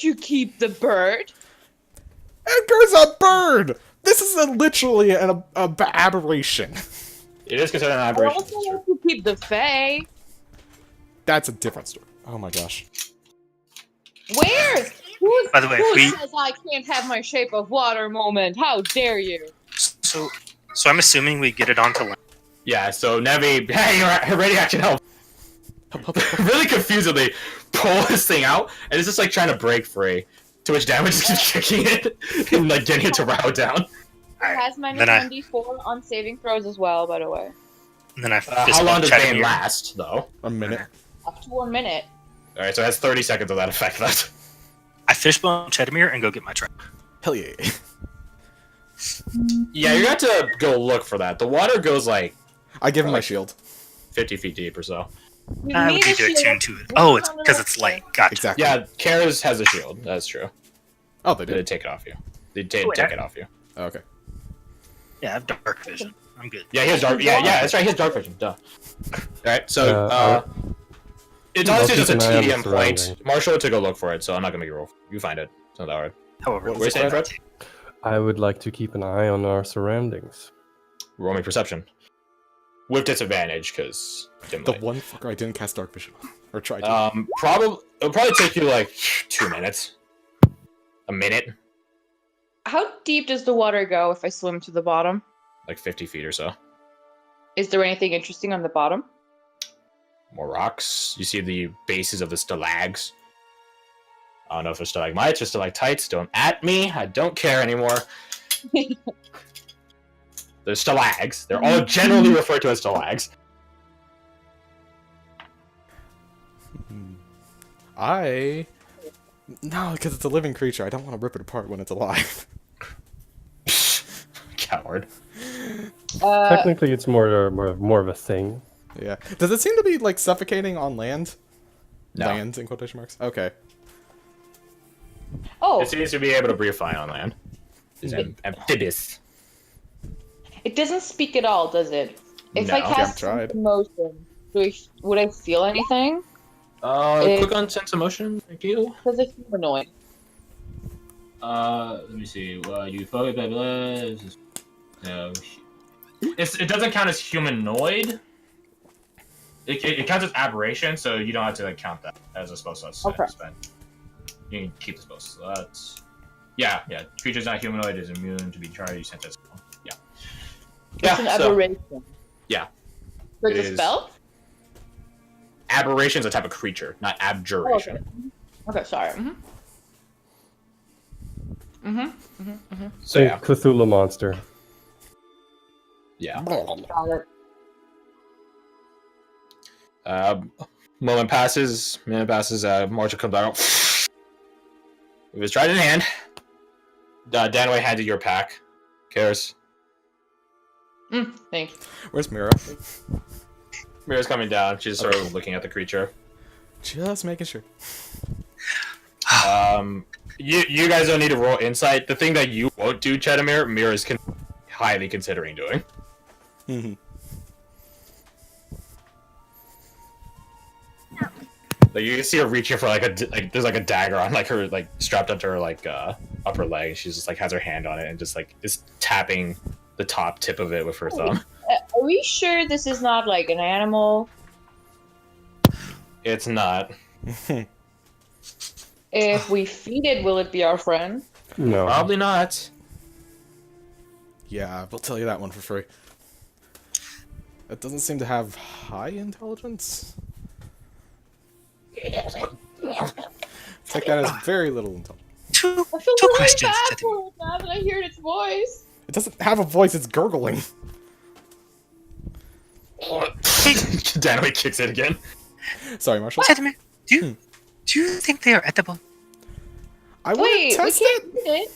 let you keep the bird. Edgar's a bird! This is literally an aberration. It is considered an I aberration. also let you keep the fae. That's a different story. Oh my gosh. Where? By the way, Who we- says I can't have my shape of water moment? How dare you? So I'm assuming we get it onto land. Yeah, so Nevi, hey, your radiaction help. Really confusedly pull this thing out, and it's just like trying to break free. To which damage just keeps kicking it and like getting it to row down. It has minus Then I- 1d4 on saving throws as well, by the way. And then I How long does Bane Chedamir. last, though? A minute. Up to 1 minute. Alright, so it has 30 seconds of that effect left. I fishbone Chedamir and go get my trap. Hell yeah. Yeah, you got to go look for that. The water goes like I give him my shield. 50 feet deep or so. You I would need need a to attune shield. to it. Oh, it's because it's light. Gotcha. Exactly. Yeah, Kara's has a shield. That's true. Oh, they They did. did take it off you. They Oh, yeah. take it off you. Oh, okay. Yeah, I have dark vision. I'm good. Yeah, he has dark. Yeah, that's right. He has dark vision. Duh. Alright, so it's honestly I'll just a keep an eye on the tedium point. surroundings. Marshall to go look for it, so I'm not gonna make you roll. You find it. It's not that hard. However, What What are you saying, Fred? I would like to keep an eye on our surroundings. Roll me perception. With disadvantage, because The one fucker I didn't cast Dark Vision on. Or tried to. it'll probably take you like 2 minutes. A minute, How deep does the water go if I swim to the bottom? like 50 feet or so. Is there anything interesting on the bottom? More rocks. You see the bases of the stalags. I don't know if they're stalagmites or stalactites. Don't at me. I don't care anymore. They're stalags. They're all generally referred to as stalags. No, because it's a living creature. I don't want to rip it apart when it's alive. Coward. Technically, it's more of a thing. Yeah. Does it seem to be, like, suffocating on land? No. Land, in quotation marks? Okay. Oh, It seems to be able to breathe fine on land. It's amphibious. it doesn't speak at all, does it? If No. I Yeah, cast I've tried. sense motion, would I feel anything? Click on sense of motion. Thank you. Because it's humanoid. Let me see. You focus. No. It doesn't count as humanoid. It counts as aberration, so you don't have to like count that as a spell slot Okay. spend. You can keep the spell slots. Yeah. Creature's not humanoid is immune to be charged. You sense as yeah. It's an aberration. Yeah. So it's It a is. spell? Aberration is a type of creature, not abjuration. Okay, sorry. So A yeah. Cthulhu monster. Yeah. Got it. Minute passes. Marshall comes out. With his trident in hand. Danway handed your pack. Karis. Thank you. Where's Mira? Mira's coming down. She's sort of looking at the creature. Just making sure. You guys don't need to roll insight. The thing that you won't do, Chedamir, Mira's highly considering doing. Mhm. Like you can see her reaching for there's like a dagger on like her like strapped onto her like upper leg. She's just like has her hand on it and just like is tapping the top tip of it with her thumb. Are we sure this is not like an animal? It's not. If we feed it, will it be our friend? No. Probably not. Yeah, we'll tell you that one for free. It doesn't seem to have high intelligence. Take that as very little intelligence. Two I feel two really questions. bad Chedamir. for it now that I hear its voice. It doesn't have a voice, it's gurgling. Danway kicks it again. Sorry, Marshall. Chedamir, do you think they are edible? I want Wait, to we test can't it. eat it.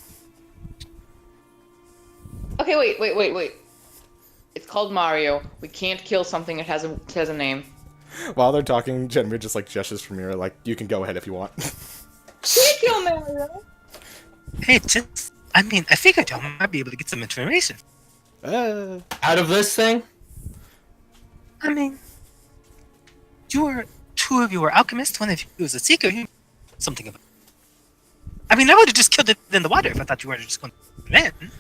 Okay, wait. It's called Mario. We can't kill something that has a name. While they're talking, Jenmir just like gestures for Mira, like, you can go ahead if you want. Can't kill Mario. Hey, I figured y'all might be able to get some information. Out of this thing? I mean, two of you were alchemists, one of you was a seeker. Something about I mean, I would have just killed it in the water if I thought you were just going to in.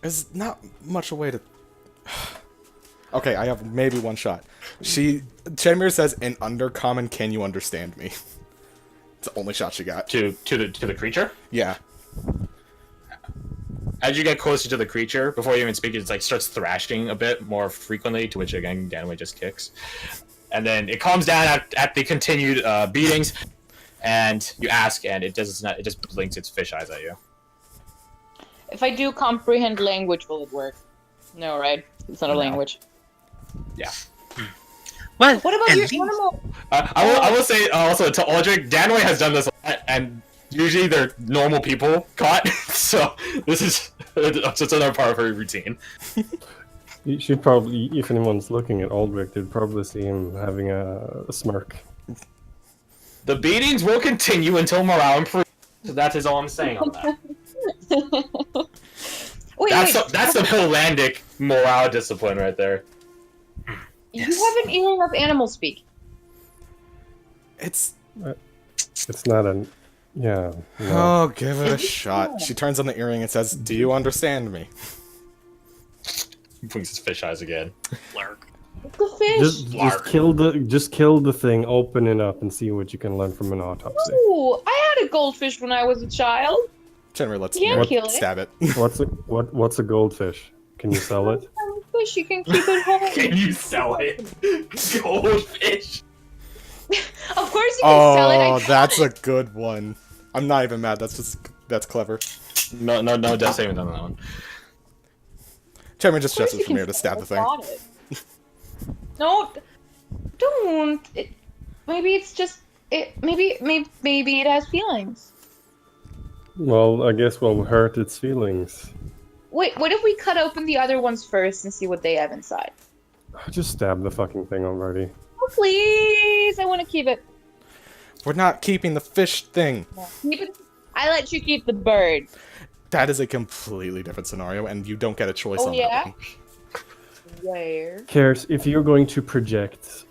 There's not much a way to... Okay, I have maybe one shot. Chenmir says, in Undercommon, can you understand me? It's the only shot she got. To the creature. Yeah. As you get closer to the creature, before you even speak, it like starts thrashing a bit more frequently. To which again, Danway just kicks, and then it calms down at the continued beatings. And you ask, and it does not. It just blinks its fish eyes at you. If I do comprehend language, will it work? No, right? It's not a No. language. Yeah. Well, What about at your least- animal? I will say also to Aldrich, Danway has done this a lot, and usually they're normal people caught. So this is just another part of her routine. You should probably, if anyone's looking at Aldrich, they'd probably see him having a smirk. The beatings will continue until morale improves. So that is all I'm saying on that. Wait, That's some Hillandic morale discipline right there. you Yes. haven't eaten enough animal speak. It's... It's not an... Yeah. No. Oh, give it a shot. She turns on the earring and says, do you understand me? He blinks his fish eyes again. Lark. The fish. Just kill the thing, open it up, and see what you can learn from an autopsy. Ooh, I had a goldfish when I was a child. Chenmir, let's You can't kill it. stab it. What's a goldfish? Can you sell it? Fish, you can keep it home. Can you sell it? Goldfish. Of course you can sell it. I Oh, caught that's it. a good one. I'm not even mad. That's clever. No death savings on that one. Chenmir just Of course gestures you from can here to sell stab it. the I thing. caught it. No, don't. Maybe it's just it. Maybe it has feelings. Well, I guess we'll hurt its feelings. Wait, what if we cut open the other ones first and see what they have inside? Just stab the fucking thing already. Oh, please, I want to keep it. We're not keeping the fish thing. Keep it. I let you keep the bird. That is a completely different scenario, and you don't get a choice Oh, on yeah? that one. Where? Cares if you're going to project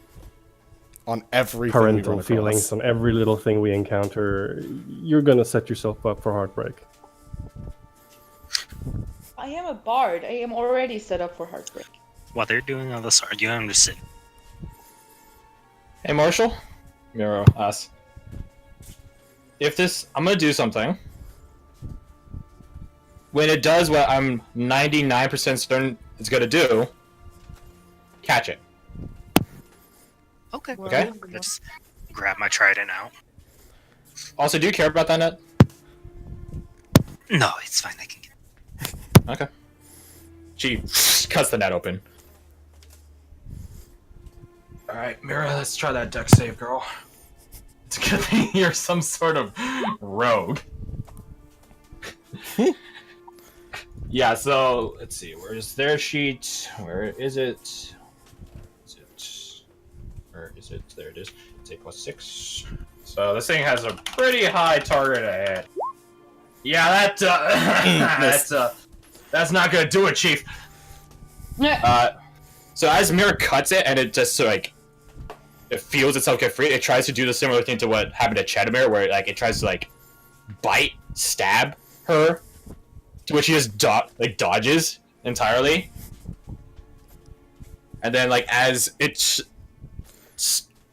On everything we parental run feelings across. on every little thing we encounter, you're gonna set yourself up for heartbreak. I am a bard. I am already set up for heartbreak. While they're doing all this arguing, I'm just sitting. Hey, Marshall. Miro, us. I'm gonna do something. When it does what I'm 99% certain it's gonna do, catch it. Okay. Okay. Let's grab my trident out. Also, do you care about that net? No, it's fine. I can get Okay. She cuts the net open. Alright, Mira, let's try that deck save, girl. It's a good thing you're some sort of rogue. Yeah, so, let's see, where's their sheet? Where is it? Where is it? There it is. It's a +6. So this thing has a pretty high target to hit. Yeah, that's not gonna do it, Chief. So as Mira cuts it and it just like it feels itself get free, it tries to do the similar thing to what happened to Chedamir, where like it tries to like stab her, to which she just dodges entirely, and then like as it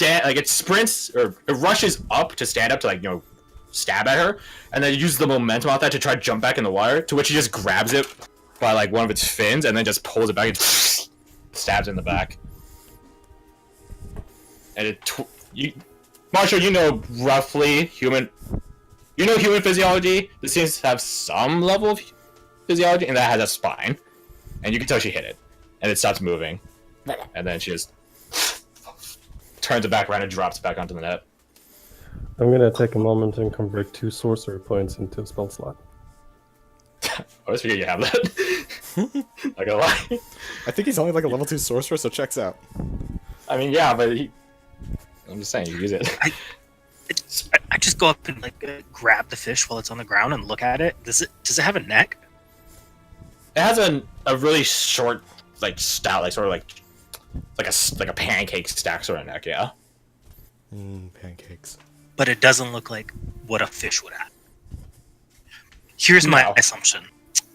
it sprints or it rushes up to stand up to like stab at her, and then it uses the momentum off that to try to jump back in the water, to which he just grabs it by like one of its fins and then just pulls it back and stabs in the back. And Marshall, you know roughly human physiology. This seems to have some level of physiology, and that has a spine. And you can tell she hit it, and it stops moving, and then she just turns it back around and drops it back onto the net. I'm gonna take a moment and convert 2 sorcery points into a spell slot. I always forget you have that. Not gonna lie. I think he's only like a level 2 sorcerer, so checks out. I mean, yeah, but I'm just saying, you use it. I just go up and like grab the fish while it's on the ground and look at it. Does it have a neck? It has a really short, like stout, like sort of like a pancake stack sort of neck, yeah. Pancakes. But it doesn't look like what a fish would have. Here's my No. assumption.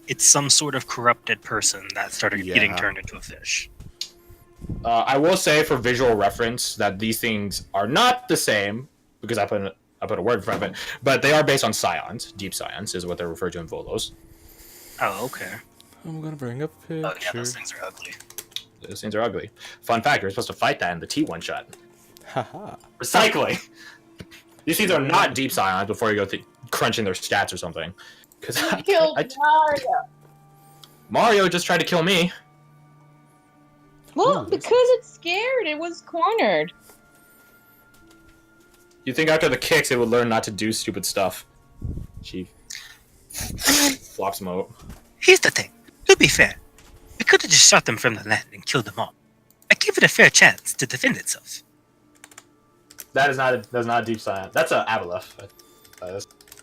It's some sort of corrupted person that started getting Yeah. turned into a fish. I will say for visual reference that these things are not the same because I put a word in front of it, but they are based on scions. Deep scions is what they're referred to in Volos. Oh, okay. I'm gonna bring a picture. Oh yeah, those things are ugly. Those things are ugly. Fun fact: you're supposed to fight that in the T1 shot. Haha. Recycling. These things are not deep scions before you go crunching their stats or something. Because Killed Mario. Mario just tried to kill me. Well, Ooh, because it's scared. It was cornered. You think after the kicks it would learn not to do stupid stuff? She flops him out. Here's the thing. To be fair, we could have just shot them from the land and killed them all. I gave it a fair chance to defend itself. That's not a deep scion. That's a aboleth.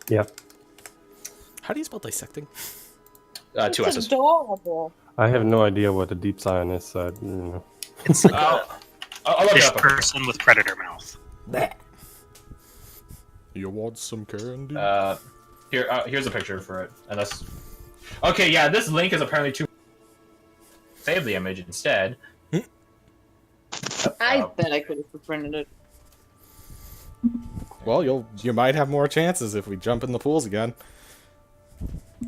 Yep. How do you spell dissecting? Two It's S's. adorable. I have no idea what a deep scion is, so you know. It's like a I'll look it fish up. person with predator mouth. You want some candy? Here's a picture for it. Unless, okay, yeah, this link is apparently too. Save the image instead. I bet I could have printed it. Well, you might have more chances if we jump in the pools again.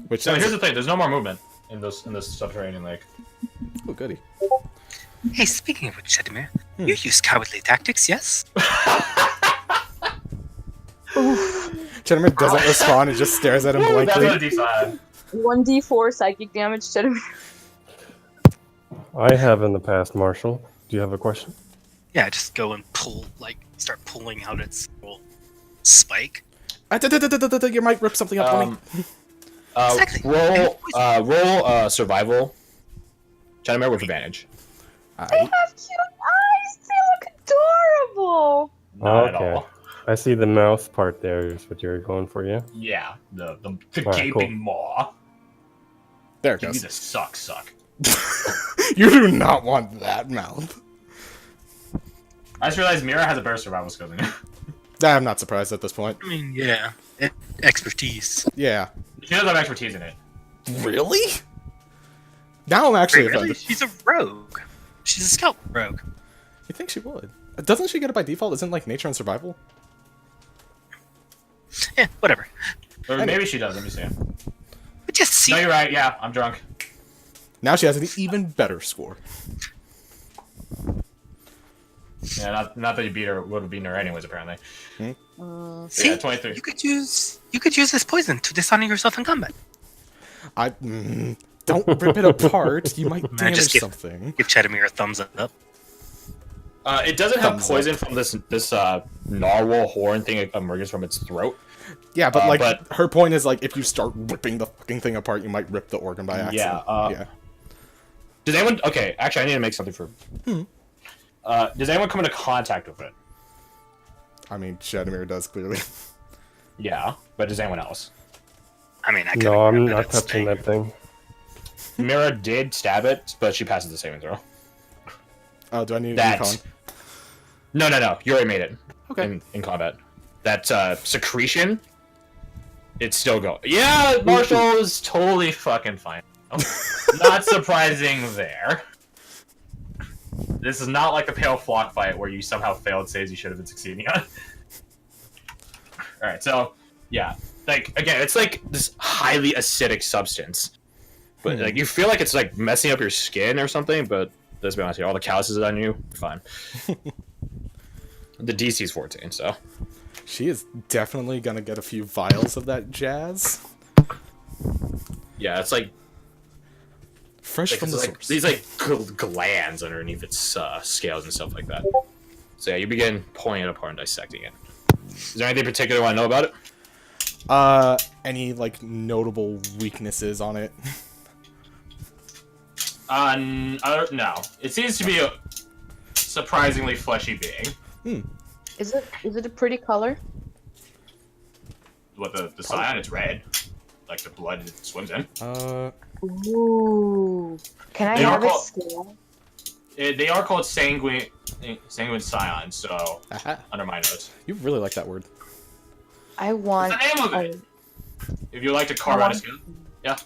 Which So sounds- here's the thing: there's no more movement in this subterranean lake. Oh, goody. Hey, speaking of which, Shedimir, you use cowardly tactics, yes? Gentleman doesn't respond and just stares at him That's blankly. what a deep scion. 1d4 psychic damage to him. I have in the past, Marshall. Do you have a question? Yeah, just go and start pulling out its little spike. You might rip something up on me. Exactly. Roll survival. Chinamer with advantage. They have cute eyes. They look adorable. Not at Okay. all. I see the mouth part there is what you're going for, yeah? Yeah, the Alright, gaping cool. maw. There it Give me goes. the suck. You do not want that mouth. I just realized Mira has a better survival skill than you. I'm not surprised at this point. I mean, yeah. Expertise. Yeah. She does have expertise in it. Really? Now I'm actually Wait, really? offended. She's a rogue. She's a scout rogue. You think she would? Doesn't she get it by default? Isn't like nature and survival? Yeah, whatever. Or maybe she does. Let me see. But just see. No, you're right. Yeah, I'm drunk. Now she has an even better score. Yeah, not that you would have beaten her anyways. Apparently. See, Yeah, 23. you could use this poison to dishonor yourself in combat. Don't rip it apart. You might Man, damage just give- something. Give Chedimir a thumbs up. It doesn't have Thumbs poison from this narwhal horn thing emerges from its throat. Yeah, but like but- her point is like if you start ripping the fucking thing apart, you might rip the organ by accident. Yeah, Does anyone? Okay, actually, I need to make something for. Does anyone come into contact with it? I mean, Shadimir does clearly. Yeah, but does anyone else? I mean, I could. No, I'm not touching that thing. Mira did stab it, but she passes the saving throw. Oh, do I need a That. recon? No. You already made it. Okay. In combat. That secretion. It's still going. Yeah, Marshall is totally fucking fine. Not surprising there. This is not like the Pale Flock fight where you somehow failed saves you should have been succeeding on. Alright, so, yeah. Like, again, it's like this highly acidic substance. But, like, you feel like it's, like, messing up your skin or something, but let's be honest here, all the calluses on you, you're fine. The DC's 14, so. She is definitely gonna get a few vials of that jazz. Yeah, it's like Fresh from the it's source. these like glands underneath its scales and stuff like that. So yeah, you begin pulling it apart and dissecting it. Is there anything particular you want to know about it? Any like notable weaknesses on it? No. It seems to be a surprisingly fleshy being. Is it a pretty color? What the cyan? It's red, like the blood it swims in. Ooh. Can I They are have its called- scale? They are called sanguine scions. So Aha. under my notes, You really like that word. I want. what's the name of it? If you like to carve out a scale, yeah.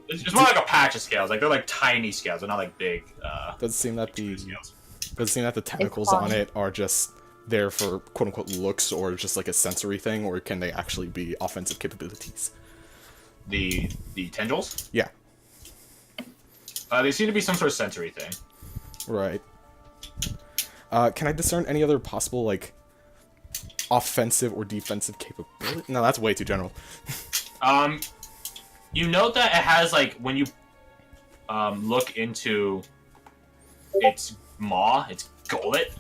It's more like a patch of scales. Like they're like tiny scales. They're not like big. Does it seem that scales. the tentacles on it are just there for quote unquote looks, or just like a sensory thing, or can they actually be offensive capabilities? The tendrils? Yeah. They seem to be some sort of sensory thing. Right. Can I discern any other possible like offensive or defensive capability? No, that's way too general. You note that it has like when you look into its maw, its gullet.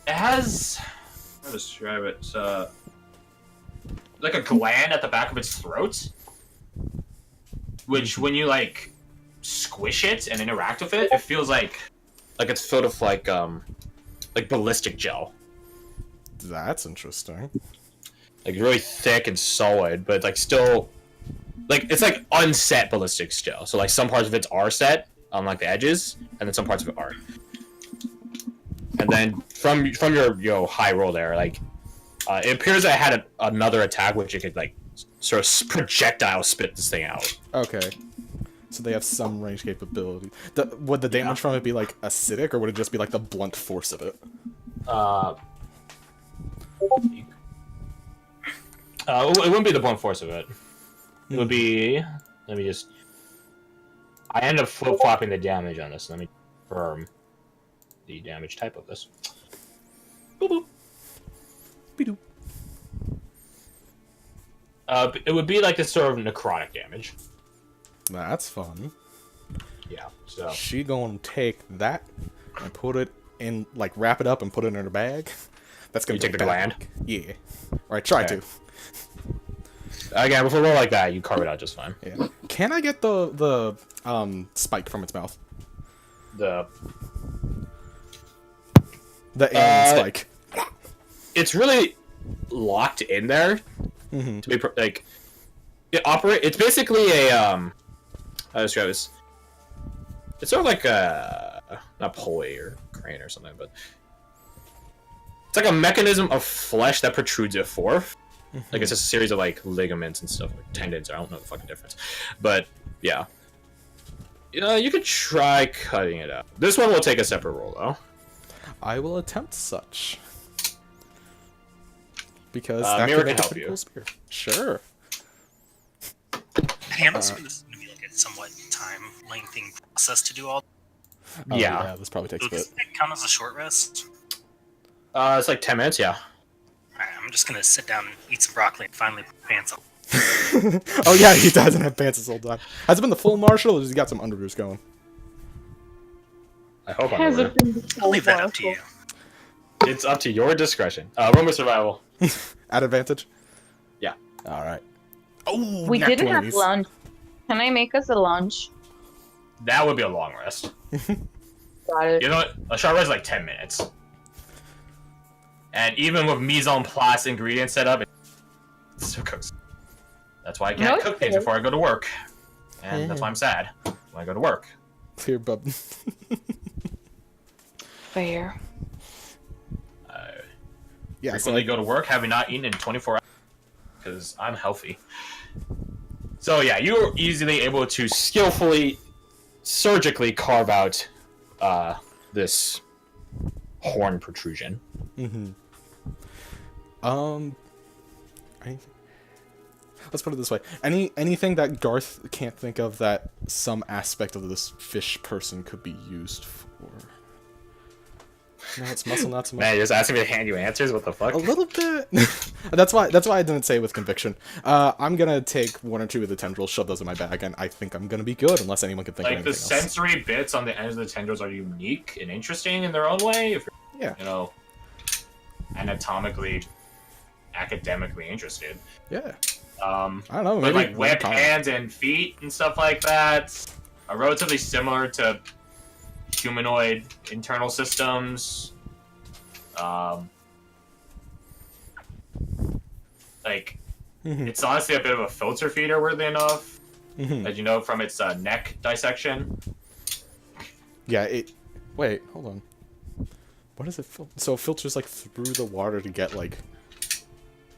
It has, how to describe it? Like a gland at the back of its throat, which when you like squish it and interact with it, it feels like it's filled with like ballistic gel. That's interesting. Like really thick and solid, but like still, like it's like unset ballistic gel. So like some parts of it are set on like the edges, and then some parts of it aren't. And then from your high roll there, like it appears that it had another attack which it could like sort of projectile spit this thing out. Okay. So they have some range capability. Would the damage from it be like acidic, or would it just be like the blunt force of it? It wouldn't be the blunt force of it. It would be. Let me just. I end up flip flopping the damage on this. Let me confirm the damage type of this. Boop boop. Be-doo. It would be like this sort of necrotic damage. That's fun. Yeah. So She gonna take that and put it in, like, wrap it up and put it in her bag. That's gonna You take go the back. gland? Yeah. Or I try Okay. to. again, with a roll like that, you carve it out just fine. Yeah. Can I get the spike from its mouth? The alien spike. It's really locked in there Mm-hmm. to be like it operate. It's basically a how to describe this. It's sort of like a not pulley or crane or something, but it's like a mechanism of flesh that protrudes it forth. Like it's just a series of like ligaments and stuff, like tendons. I don't know the fucking difference, but yeah. You could try cutting it out. This one will take a separate roll though. I will attempt such. Because Mirror could make can a help pretty you. cool spear. Sure. Hey, I'm assuming this is gonna be like a somewhat time-lengthening process to do all. Oh, Yeah. This probably takes So a bit. does that count as a short rest? It's like 10 minutes, yeah. Alright, I'm just gonna sit down and eat some broccoli and finally put pants on. Oh yeah, he doesn't have pants this whole time. Has it been the full martial, or has he got some underoos going? I hope I'm Has over. it been I'll leave that up to you. It's up to your discretion. Room of survival. At advantage? Yeah. Alright. Oh, We nat didn't have 20s. lunch. Can I make us a lunch? That would be a long rest. Got it. You know what? A short rest is like 10 minutes. And even with mise en place ingredients set up, it still cooks. That's why I can't No, cook it's things good. before I go to work. And that's why I'm sad when I go to work. Here, bub. Fair. Yeah, so Frequently go to work having not eaten in 24 hours because I'm healthy. So yeah, you're easily able to skillfully, surgically carve out this horn protrusion. let's put it this way. Anything that Garth can't think of that some aspect of this fish person could be used for. No, it's muscle, not so much. Man, you're just asking me to hand you answers? What the fuck? A little bit. That's why I didn't say it with conviction. I'm gonna take one or two of the tendrils, shove those in my bag, and I think I'm gonna be good unless anyone can think of Like the anything else. sensory bits on the ends of the tendrils are unique and interesting in their own way. If you're, Yeah. you know, anatomically, academically interested. Yeah. I I don't know. But Maybe like webbed common. hands and feet and stuff like that are relatively similar to humanoid internal systems. Like Mhm. it's honestly a bit of a filter feeder, weirdly enough, Mhm. as you know from its neck dissection. Yeah. Wait. Hold on. What is it? So it filters like through the water to get like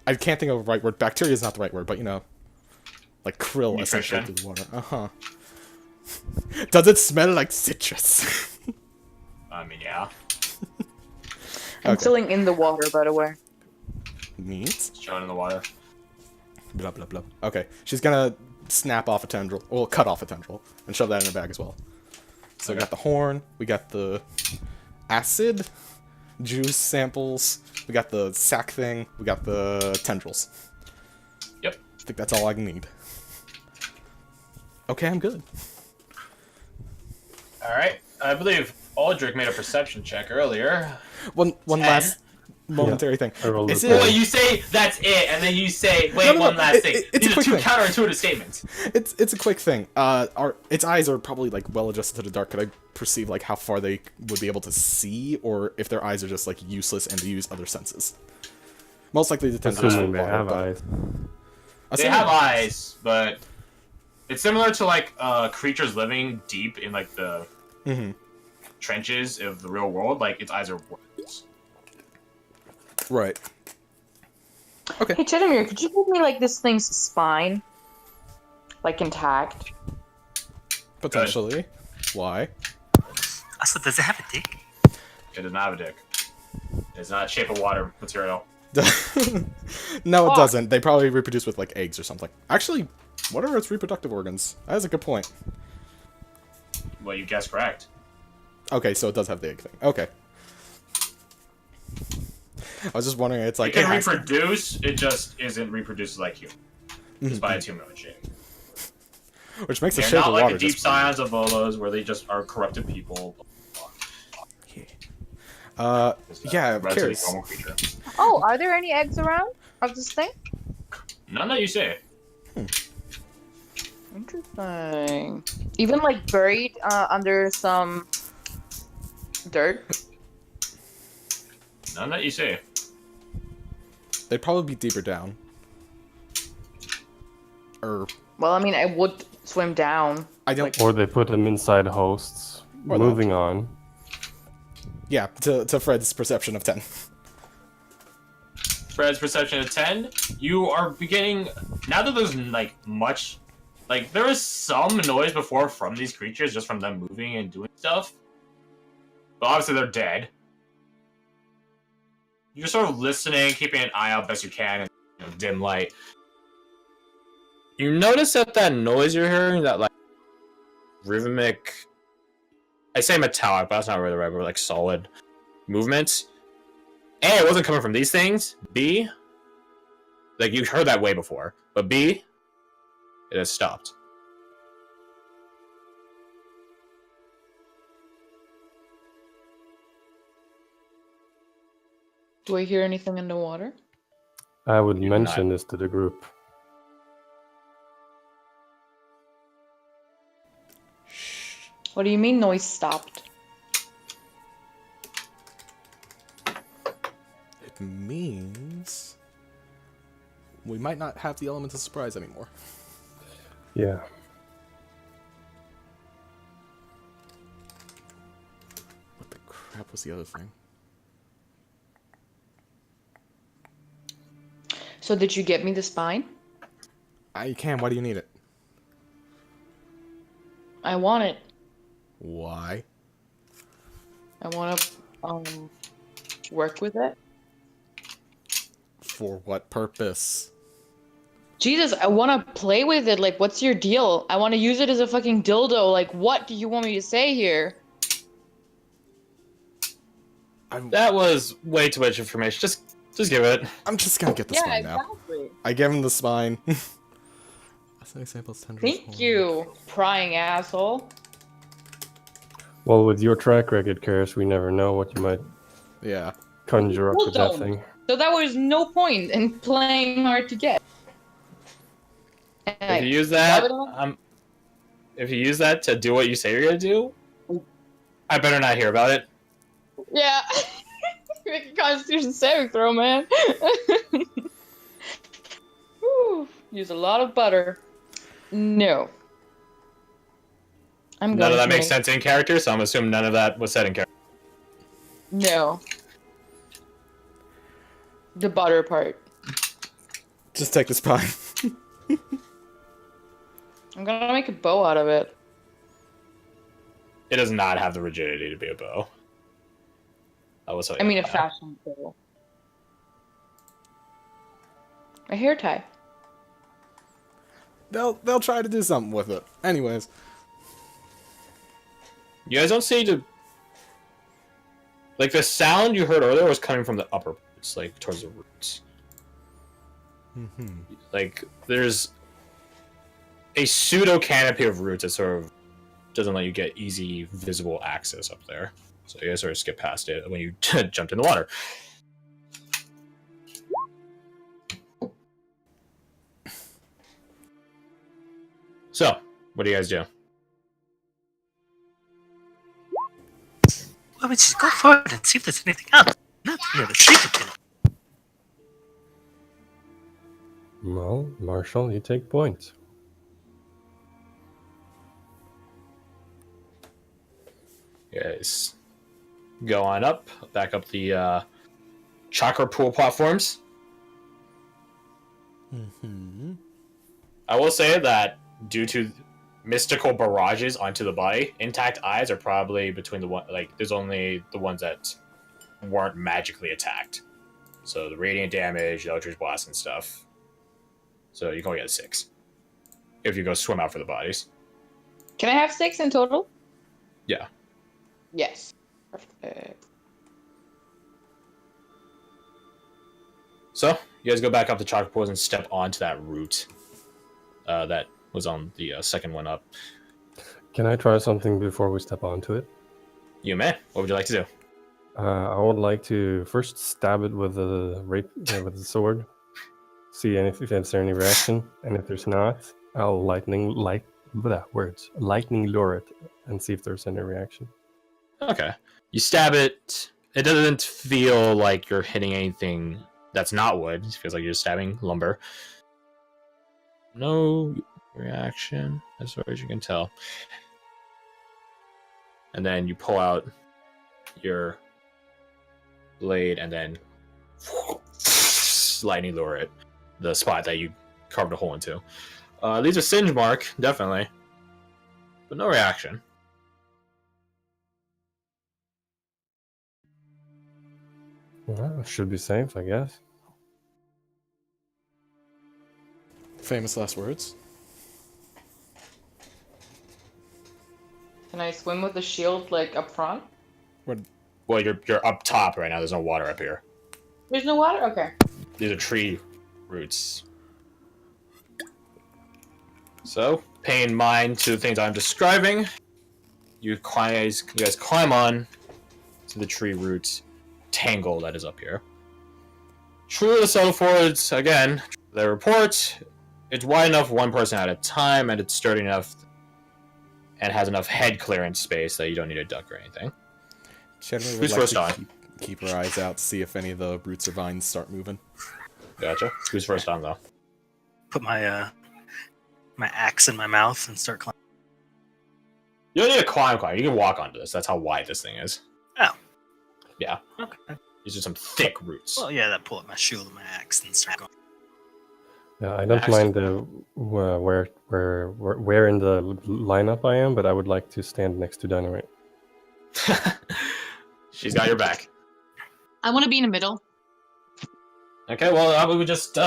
I can't think of the right word. Bacteria is not the right word, but you know, like krill essentially Nutrition. through the water. Does it smell like citrus? I mean, yeah. I'm Okay. chilling in the water, by the way. Neat. It's chilling in the water. Blah blah blah. Okay, she's gonna snap off a tendril. Well, cut off a tendril and shove that in her bag as well. So we got the horn. We got the acid juice samples. We got the sack thing. We got the tendrils. Yep. I think that's all I need. Okay, I'm good. Alright. I believe Aldrich made a perception check earlier. One 10. last momentary thing. I rolled Is a it? Well, you say that's it, and then you say, wait, No, one last thing. it's a These are quick two thing. counterintuitive statements. It's a quick thing. Its eyes are probably like well adjusted to the dark. Could I perceive like how far they would be able to see, or if their eyes are just like useless and they use other senses? Most likely the tendrils Assuming for they water, have but- eyes. They Assuming- have eyes, but it's similar to like creatures living deep in like the trenches of the real world. Like its eyes are worms. Right. Okay. Hey, Chedamir, could you give me like this thing's spine? Like intact? Potentially. Why? Also, does it have a dick? It does not have a dick. It's not shape of water material. No, it Fuck. doesn't. They probably reproduce with like eggs or something. Actually, what are its reproductive organs? That is a good point. Well, you guessed correct. Okay, so it does have the egg thing. Okay. I was just wondering. It's like It can has to- reproduce. It just isn't reproduced like human. It's by its human shape. which makes the They're shape not of like water the deep just scions of Volos where they just are corrupted people. It's a yeah, relatively curious. normal creature. Oh, are there any eggs around of this thing? None that you say. Interesting. Even like buried under some dirt? None that you say. They'd probably be deeper down. Or Well, I mean, I would swim down. I don't. Or they put them inside hosts. Or that. Moving on. Yeah, to Fred's perception of 10. Fred's perception of 10, you are beginning, now that there's like much, like there was some noise before from these creatures, just from them moving and doing stuff, but obviously they're dead. You're sort of listening, keeping an eye out best you can in dim light. You notice that noise you're hearing, that like rhythmic, I say metallic, but that's not really the right word, like solid movements. A, it wasn't coming from these things. B, like you heard that way before. But B, it has stopped. Do I hear anything in the water? I would You mention not. this to the group. What do you mean noise stopped? It means we might not have the element of surprise anymore. Yeah. What the crap was the other thing? So did you get me the spine? You can. Why do you need it? I want it. Why? I want to work with it. For what purpose? Jesus, I want to play with it. Like, what's your deal? I want to use it as a fucking dildo. Like, what do you want me to say here? That was way too much information. Just give it. I'm just gonna get the spine now. exactly. I give him the spine. That's an example. Thank you, prying asshole. Well, with your track record, Karis, we never know what you might Yeah. conjure up Well with that done. thing. So that was no point in playing hard to get. And If you use why that, would I- if you use that to do what you say you're gonna do, I better not hear about it. Yeah. Make a Constitution saving throw, man. Whew. Use a lot of butter. No. I'm None going of that to makes sense in character, so I'm assuming none of that was said in character. No. The butter part. Just take this pine. I'm gonna make a bow out of it. It does not have the rigidity to be a bow. I will tell you. I mean, a that. fashion bow. A hair tie. They'll try to do something with it. Anyways. You guys don't seem to. Like, the sound you heard earlier was coming from the upper parts, like, towards the roots. Like, there's a pseudo canopy of roots that sort of doesn't let you get easy, visible access up there. So you guys sort of skip past it when you jumped in the water. So, what do you guys do? Why don't we just go forward and see if there's anything else? Not near the secret tunnel. Well, Marshall, you take points. You guys go on up, back up the chakra pool platforms. I will say that due to mystical barrages onto the body, intact eyes are probably between the one, like, there's only the ones that weren't magically attacked. So the radiant damage, the eldritch blast and stuff. So you can only get 6 if you go swim out for the bodies. Can I have 6 in total? Yeah. Yes. Perfect. So you guys go back up the chakra pools and step onto that route that was on the second one up. Can I try something before we step onto it? You may. What would you like to do? I would like to first stab it with with the sword, see if there's any reaction, and if there's not, I'll lightning lure it and see if there's any reaction. Okay. You stab it. It doesn't feel like you're hitting anything that's not wood. It feels like you're stabbing lumber. No reaction, as far as you can tell. And then you pull out your blade and then lightning lure it, the spot that you carved a hole into. Leaves a singe mark, definitely, but no reaction. Well, should be safe, I guess. Famous last words. Can I swim with the shield, like, up front? Well, you're up top right now. There's no water up here. There's no water? Okay. These are tree roots. So, paying mind to the things I'm describing, you guys climb on to the tree root tangle that is up here. True to the subtle forwards, again, the report, it's wide enough one person at a time, and it's sturdy enough and has enough head clearance space that you don't need to duck or anything. Cheddar Who's first on? Keep her eyes out, see if any of the roots or vines start moving. Gotcha. Who's first on, though? Put my my axe in my mouth and start climbing. You don't need to climb. You can walk onto this. That's how wide this thing is. Oh. Yeah. Okay. These are some thick roots. Well, yeah, that pull up my shield and my axe and start going. Yeah, I don't mind where in the lineup I am, but I would like to stand next to Dynamite. She's got your back. I want to be in the middle. Okay, well, how about we just,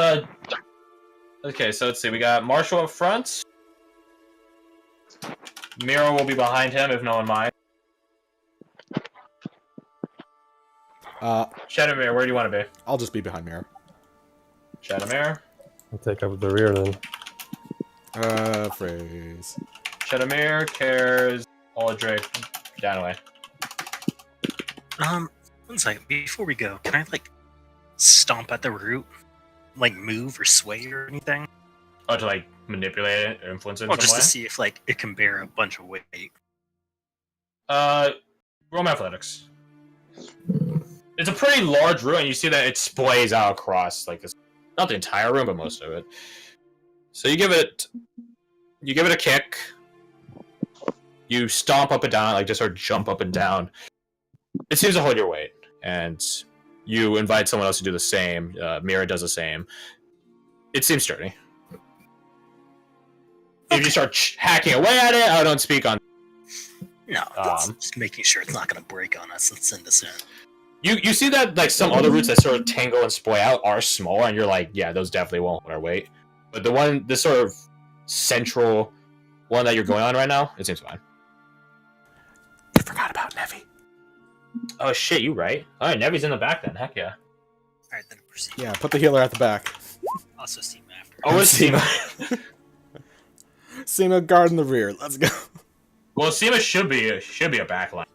Okay, so let's see. We got Marshall up front. Mira will be behind him, if no one minds. Shadowmere, where do you want to be? I'll just be behind Mira. Shadowmere. I'll take up the rear then. Phrase. Shadowmere, Cares, Aldrich, Danaway. 1 second. Before we go, can I, like, stomp at the root? Like, move or sway or anything? Oh, to, like, manipulate it or influence it in Well, some just way? to see if, like, it can bear a bunch of weight. Roll my athletics. It's a pretty large room, and you see that it splays out across, like, this. Not the entire room, but most of it. So you give it a kick. You stomp up and down, like, just sort of jump up and down. It seems to hold your weight, and you invite someone else to do the same. Mira does the same. It seems sturdy. If you start hacking away at it, I don't speak on. No, that's just making sure it's not going to break on us and send us in. You see that like some other roots that sort of tangle and splay out are smaller, and you're like, yeah, those definitely won't hold our weight. But this sort of central one that you're going on right now, it seems fine. You forgot about Nevi. Oh shit, you right. Alright, Nevi's in the back then, heck yeah. Alright, then proceed. Yeah, put the healer at the back. Also Seema after. Oh, it's Seema. Seema guard in the rear. Let's go. Well, Seema should be a backline.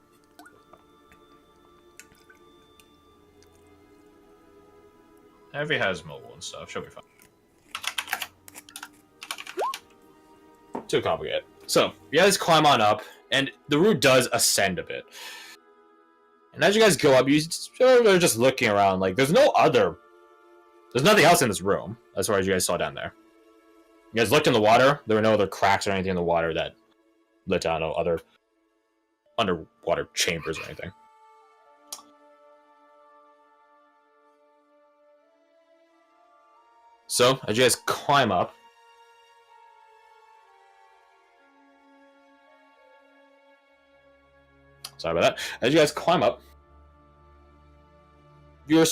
Nevi has mobile and stuff, she'll be fine. Too complicated. So, you guys climb on up, and the route does ascend a bit. And as you guys go up, you sort of are just looking around, like, there's nothing else in this room, as far as you guys saw down there. You guys looked in the water, there were no other cracks or anything in the water that lit down, no other underwater chambers or anything. So, as you guys climb up, sorry about that. As you guys climb up, your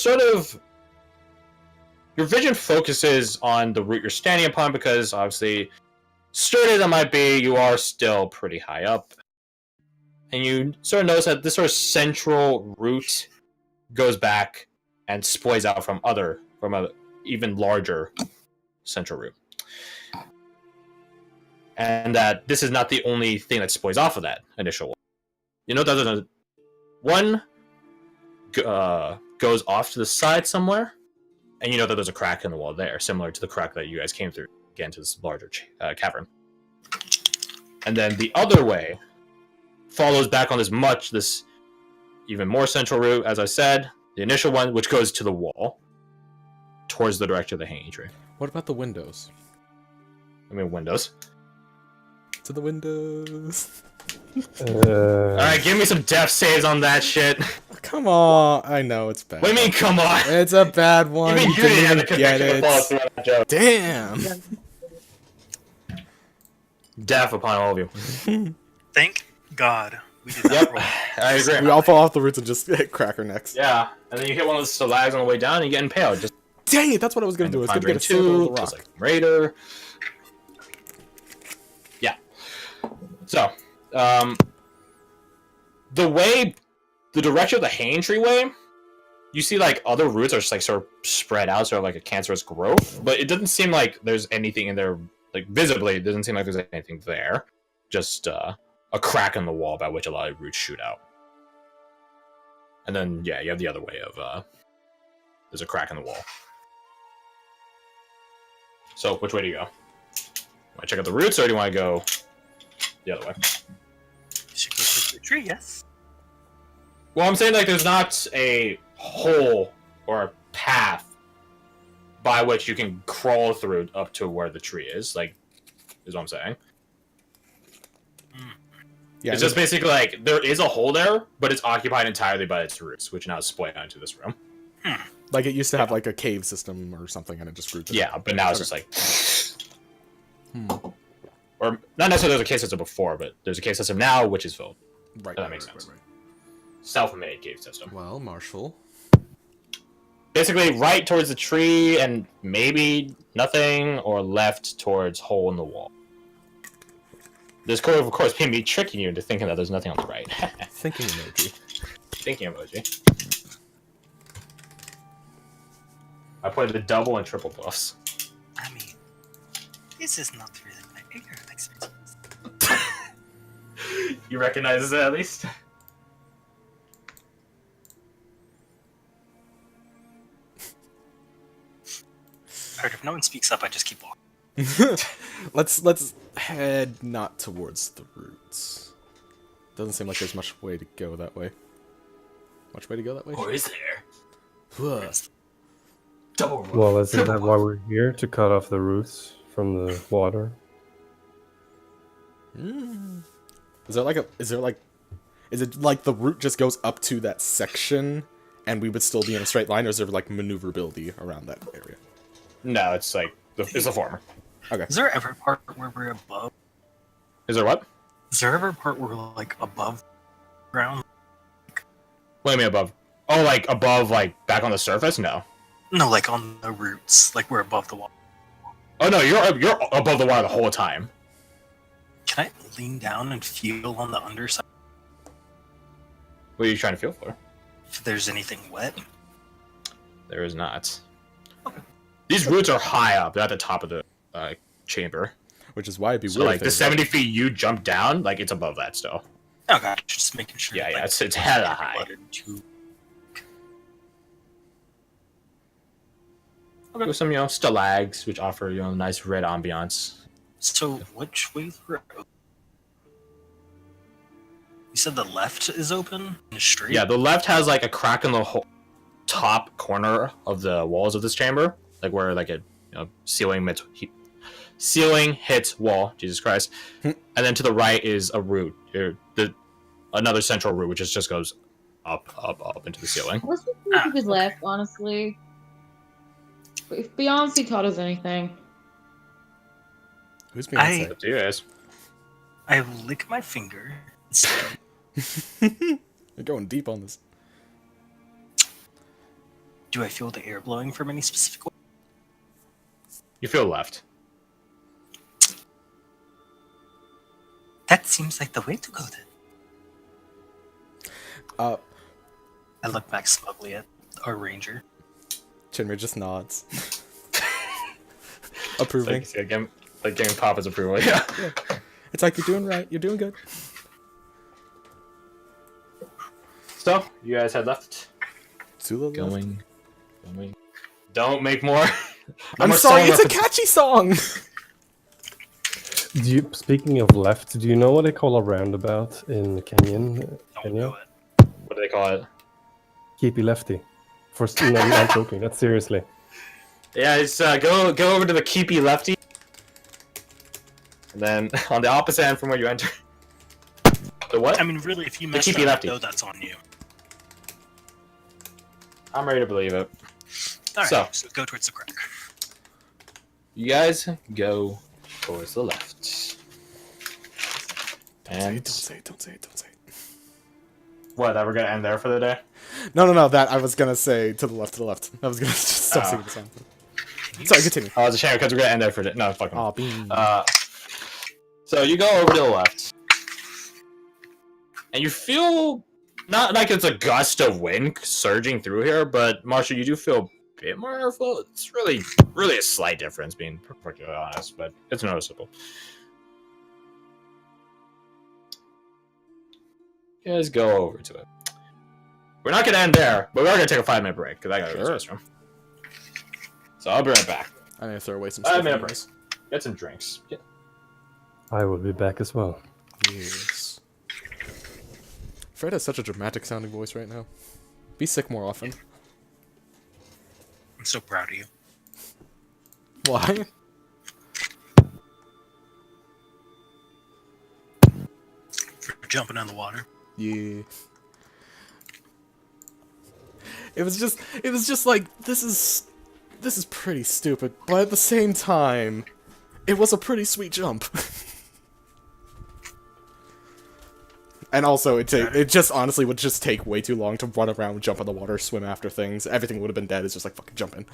vision focuses on the route you're standing upon because obviously, sturdy as it might be, you are still pretty high up. And you sort of notice that this sort of central route goes back and splays out from a even larger central route. And that this is not the only thing that splays off of that initial one. You know that there's one goes off to the side somewhere, and you know that there's a crack in the wall there, similar to the crack that you guys came through, again, to this larger cavern. And then the other way follows back on this even more central route, as I said, the initial one, which goes to the wall, towards the direction of the hanging tree. What about the windows? I mean, windows. To the windows. Alright, give me some death saves on that shit. Come on. I know it's bad. What do you mean, come on? It's a bad one. You mean you didn't have the conviction to follow through on that joke? Damn. Death upon all of you. Thank God we did that. Yep, roll. I agree. We all fall off the roots and just crack our necks. Yeah, and then you hit one of those stalags on the way down and you get impaled. Just Dang it, that's what I was going to do. I was going to get a sample two, of the rock. just like Raider. Yeah. So, the direction of the hanging tree way, you see like other roots are just like sort of spread out, sort of like a cancerous growth, but it doesn't seem like there's anything in there, like visibly, it doesn't seem like there's anything there. Just a crack in the wall by which a lot of roots shoot out. And then, yeah, you have the other way of, there's a crack in the wall. So, which way do you go? Want to check out the roots, or do you want to go the other way? Should go to the tree, yes. Well, I'm saying, like, there's not a hole or a path by which you can crawl through up to where the tree is, like, is what I'm saying. Yeah, it's just basically, like, there is a hole there, but it's occupied entirely by its roots, which now is split out into this room. like it used to have like a cave system or something, and it just grew. Yeah, but now it's just like... Or, not necessarily there's a cave system before, but there's a cave system now, which is filled. Right. That makes sense. Self-made cave system. Well, Marshall. Basically, right towards the tree, and maybe nothing, or left towards hole in the wall. This could, of course, be tricking you into thinking that there's nothing on the right. Thinking emoji. Thinking emoji. I played the double and triple buffs. I mean, this is not really my area of expertise. You recognize it at least? Alright, if no one speaks up, I just keep walking. Let's head not towards the roots. Doesn't seem like there's much way to go that way. Much way to go that way? Or is there? Ugh. Double Well, isn't that why we're here? To cut off the roots from the water? Is it like the route just goes up to that section and we would still be in a straight line, or is there like maneuverability around that area? No, it's like It's the former. Is there ever a part where we're above? Is there what? Is there ever a part where we're like above ground? What do you mean above? Oh, like above, like back on the surface? No. No, like on the roots, like we're above the water. Oh no, you're above the water the whole time. Can I lean down and feel on the underside What are you trying to feel for? if there's anything wet? There is not. Okay. These roots are high up. They're at the top of the chamber. Which is why it'd be So weird. like if the there's, 70 feet you jump down, like it's above that still. Okay, just making sure. Yeah, like, yeah, it's hella high. water too. Okay. With some, stalags, which offer, a nice red ambiance. So which way through? You said the left is open and straight? Yeah, the left has like a crack in the whole top corner of the walls of this chamber, like where like a ceiling hits wall. Jesus Christ! And then to the right is a root, another central root, which just goes up into the ceiling. Let's just see to the left, honestly. If Beyonce taught us anything. Who's being Up to you guys. I lick my finger. You're going deep on this. Do I feel the air blowing from any specific way? You feel left. That seems like the way to go then. I look back smugly at our ranger. Chinmir just nods. Approving. Like getting Papa's approval. Yeah. It's like, you're doing right. You're doing good. So you guys had left. To the left. Going. Don't make more. I'm sorry, it's a catchy song! Speaking of left, do you know what they call a roundabout in Kenya? Don't know it. What do they call it? Keepy lefty. No, I'm not joking. That's seriously. Yeah, it's go over to the keepy lefty, and then on the opposite end from where you enter. The what? I mean, really, if you mess keepy that up, lefty. though, that's on you. I'm ready to believe it. Alright, so go towards the crack. You guys go towards the left. Don't say it. What? That we're gonna end there for the day? No, that I was gonna say to the left. I was gonna just stop singing the song. Sorry, continue. Oh, it's a shame because we're gonna end there for the no, fuck 'em. Aw, bean. So you go over to the left, and you feel not like it's a gust of wind surging through here, but Marshall, you do feel a bit more airflow. It's really a slight difference, being perfectly honest, but it's noticeable. You guys go over to it. We're not gonna end there, but we are gonna take a 5-minute break because I gotta go to the restroom. So I'll be right back. I need to throw away some 5-minute stuff. break. Get some drinks. Yeah. I will be back as well. Yes. Fred has such a dramatic sounding voice right now. Be sick more often. I'm so proud of you. Why? For jumping in the water. Yeah. It was just like, this is pretty stupid, but at the same time, it was a pretty sweet jump. And also, it just honestly would just take way too long to run around, jump in the water, swim after things. Everything would have been dead. It's just like, fucking jump in.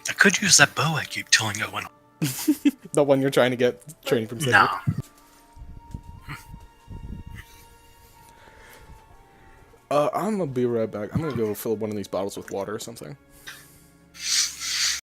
I could use that bow I keep telling you when. The one you're trying to get training from Cedric. No. I'm gonna be right back. I'm gonna go fill one of these bottles with water or something.